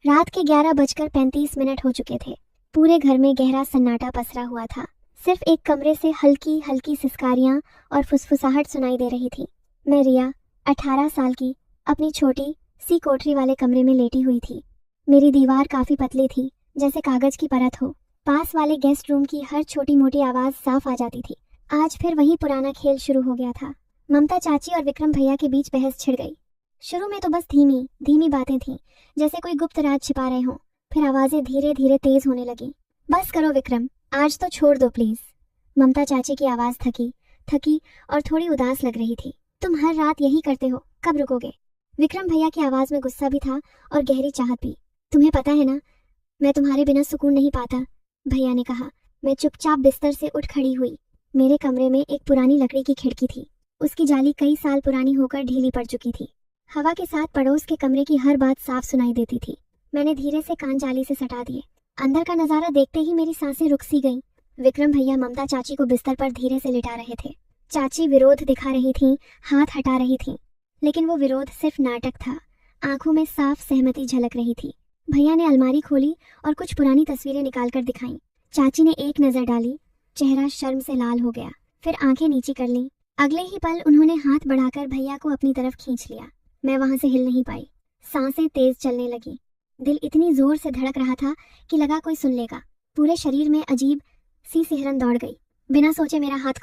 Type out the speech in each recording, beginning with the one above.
रात के 11:35 हो चुके थे। पूरे घर में गहरा सन्नाटा पसरा हुआ था। सिर्फ एक कमरे से हल्की हल्की सिसकारियां और फुसफुसाहट सुनाई दे रही थी। मैं रिया, 18 साल की, अपनी छोटी सी कोठरी वाले कमरे में लेटी हुई थी। मेरी दीवार काफी पतली थी, जैसे कागज की परत हो। पास वाले गेस्ट रूम की हर छोटी मोटी आवाज साफ आ जाती थी। आज फिर वही पुराना खेल शुरू हो गया था। ममता चाची और विक्रम भैया के बीच बहस छिड़ गई। शुरू में तो बस धीमी धीमी बातें थीं, जैसे कोई गुप्त राज छिपा रहे हों। फिर आवाजें धीरे धीरे तेज होने लगी। बस करो विक्रम, आज तो छोड़ दो प्लीज। ममता चाची की आवाज थकी थकी और थोड़ी उदास लग रही थी। तुम हर रात यही करते हो, कब रुकोगे? विक्रम भैया की आवाज में गुस्सा भी था और गहरी चाहत भी। तुम्हें पता है ना, मैं तुम्हारे बिना सुकून नहीं पाता, भैया ने कहा। मैं चुपचाप बिस्तर से उठ खड़ी हुई। मेरे कमरे में एक पुरानी लकड़ी की खिड़की थी। उसकी जाली कई साल पुरानी होकर ढीली पड़ चुकी थी। हवा के साथ पड़ोस के कमरे की हर बात साफ सुनाई देती थी। मैंने धीरे से कान जाली से सटा दिए। अंदर का नजारा देखते ही मेरी सांसें रुक सी गईं। विक्रम भैया ममता चाची को बिस्तर पर धीरे से लिटा रहे थे। चाची विरोध दिखा रही थीं, हाथ हटा रही थीं, लेकिन वो विरोध सिर्फ नाटक था। आंखों में साफ सहमति झलक रही थी। भैया ने अलमारी खोली और कुछ पुरानी तस्वीरें निकालकर दिखाईं। चाची ने एक नजर डाली, चेहरा शर्म से लाल हो गया, फिर आंखें नीची कर लीं। अगले ही पल उन्होंने हाथ बढ़ाकर भैया को अपनी तरफ खींच लिया। मैं वहां से हिल नहीं पाई। सांसें तेज चलने लगी। दिल इतनी जोर से धड़क रहा था कि लगा कोई सुन लेगा। पूरे शरीर में अजीब सी सिहरन दौड़ गई। बिना सोचे मेरा हाथ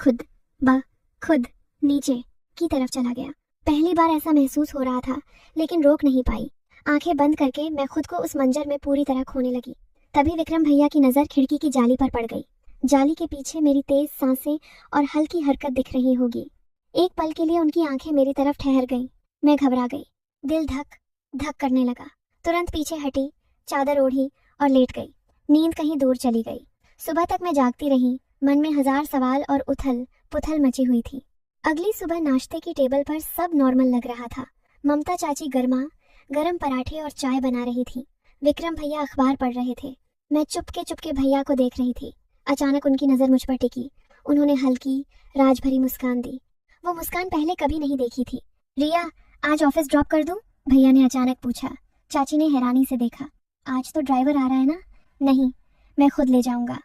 खुद नीचे की तरफ चला गया। पहली बार ऐसा महसूस हो रहा था, लेकिन रोक नहीं पाई। आंखें बंद करके मैं खुद को उस मंजर में पूरी तरह खोने लगी। तभी विक्रम भैया की नजर खिड़की की जाली पर पड़ गई। जाली के पीछे मेरी तेज सांसें और हल्की हरकत दिख रही होगी। एक पल के लिए उनकी आंखें मेरी तरफ ठहर गईं। मैं घबरा गई। दिल धक धक करने लगा। तुरंत पीछे हटी, चादर ओढ़ी और लेट गई। नींद कहीं दूर चली गई। सुबह तक मैं जागती रही, मन में हजार सवाल और उथल पुथल मची हुई थी। अगली सुबह नाश्ते की टेबल पर सब नॉर्मल लग रहा था। ममता चाची गरम पराठे और चाय बना रही थी। विक्रम भैया अखबार पढ़ रहे थे। मैं चुपके भैया को देख रही थी। अचानक उनकी नजर मुझ पर टिकी। उन्होंने हल्की राजभरी मुस्कान दी। वो मुस्कान पहले कभी नहीं देखी थी। रिया, आज ऑफिस ड्रॉप कर दूं? भैया ने अचानक पूछा। चाची ने हैरानी से देखा। आज तो ड्राइवर आ रहा है ना? नहीं, मैं खुद ले जाऊंगा।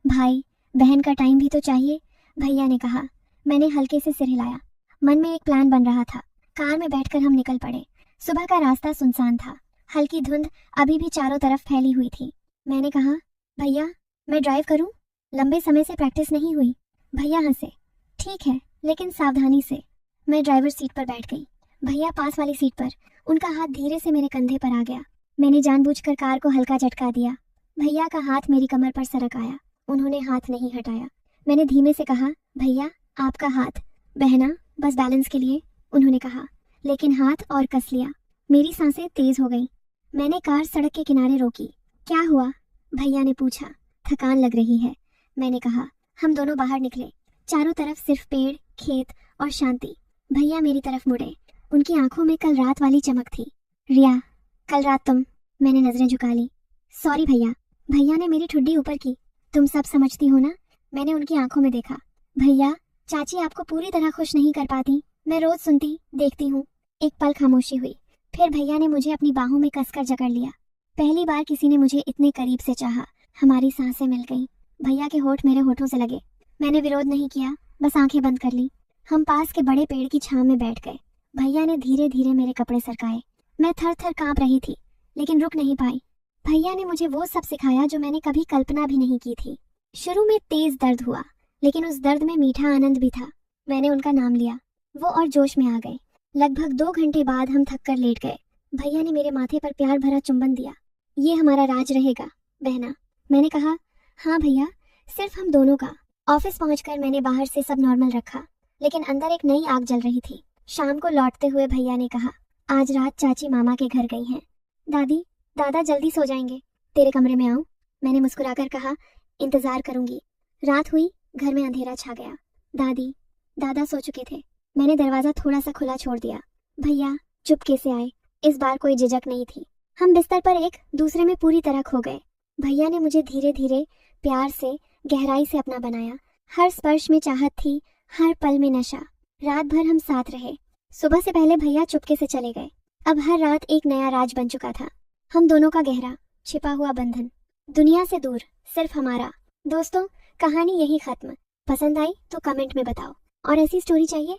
भाई बहन का टाइम भी तो चाहिए, भैया ने कहा। मैंने हल्के से सिर हिलाया। मन में एक प्लान बन रहा था। कार में बैठकर हम निकल पड़े। सुबह का रास्ता सुनसान था। हल्की धुंध अभी भी चारों तरफ फैली हुई थी। मैंने कहा, भैया मैं ड्राइव करूं? लंबे समय से प्रैक्टिस नहीं हुई। भैया हंसे। ठीक है, लेकिन सावधानी से। मैं ड्राइवर सीट पर बैठ गई। भैया पास वाली सीट पर। उनका हाथ धीरे से मेरे कंधे पर आ गया। मैंने जानबूझकर कार को हल्का झटका दिया। भैया का हाथ मेरी कमर पर सरक आया। उन्होंने हाथ नहीं हटाया। मैंने धीमे से कहा, भैया आपका हाथ। बहना, बस बैलेंस के लिए, उन्होंने कहा, लेकिन हाथ और कस लिया। मेरी सांसें तेज हो गईं। मैंने कार सड़क के किनारे रोकी। क्या हुआ? भैया ने पूछा। थकान लग रही है, मैंने कहा। हम दोनों बाहर निकले। चारों तरफ सिर्फ पेड़, खेत और शांति। भैया मेरी तरफ मुड़े। उनकी आंखों में कल रात वाली चमक थी। रिया, कल रात तुम। मैंने नजरें झुका ली। सॉरी भैया। भैया ने मेरी ठुड्डी ऊपर की। तुम सब समझती हो ना? मैंने उनकी आंखों में देखा। भैया, चाची आपको पूरी तरह खुश नहीं कर पाती। मैं रोज सुनती देखती हूँ। एक पल खामोशी हुई। फिर भैया ने मुझे अपनी बाहों में कसकर जकड़ लिया। पहली बार किसी ने मुझे इतने करीब से चाहा। हमारी सांसें मिल गईं। भैया के होठ मेरे होठों से लगे। मैंने विरोध नहीं किया, बस आंखें बंद कर ली। हम पास के बड़े पेड़ की छांव में बैठ गए। भैया ने धीरे धीरे मेरे कपड़े सरकाए। मैं थर थर कांप रही थी, लेकिन रुक नहीं पाई। भैया ने मुझे वो सब सिखाया जो मैंने कभी कल्पना भी नहीं की थी। शुरू में तेज दर्द हुआ, लेकिन उस दर्द में मीठा आनंद भी था। मैंने उनका नाम लिया। वो और जोश में आ गए। लगभग 2 घंटे बाद हम थक कर लेट गए। भैया ने मेरे माथे पर प्यार भरा चुंबन दिया। ये हमारा राज रहेगा, बहना। मैंने कहा, हाँ भैया, सिर्फ हम दोनों का। ऑफिस पहुंचकर मैंने बाहर से सब नॉर्मल रखा, लेकिन अंदर एक नई आग जल रही थी। शाम को लौटते हुए भैया ने कहा, आज रात चाची मामा के घर गई हैं। दादी, दादा जल्दी सो जाएंगे। तेरे कमरे में आऊं? मैंने मुस्कुराकर कहा, इंतजार करूंगी। रात हुई, घर में अंधेरा छा गया। दादी, दादा सो चुके थे। मैंने दरवाजा थोड़ा सा खुला छोड़ दिया। भैया चुपके से आए। इस बार कोई झिझक नहीं थी। हम बिस्तर पर एक दूसरे में पूरी तरह खो गए। भैया ने मुझे धीरे धीरे प्यार से गहराई से अपना बनाया। हर स्पर्श में चाहत थी, हर पल में नशा। रात भर हम साथ रहे। सुबह से पहले भैया चुपके से चले गए। अब हर रात एक नया राज बन चुका था। हम दोनों का गहरा छिपा हुआ बंधन, दुनिया से दूर सिर्फ हमारा। दोस्तों, कहानी यही खत्म। पसंद आई तो कमेंट में बताओ, और ऐसी स्टोरी चाहिए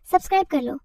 सब्सक्राइब कर लो।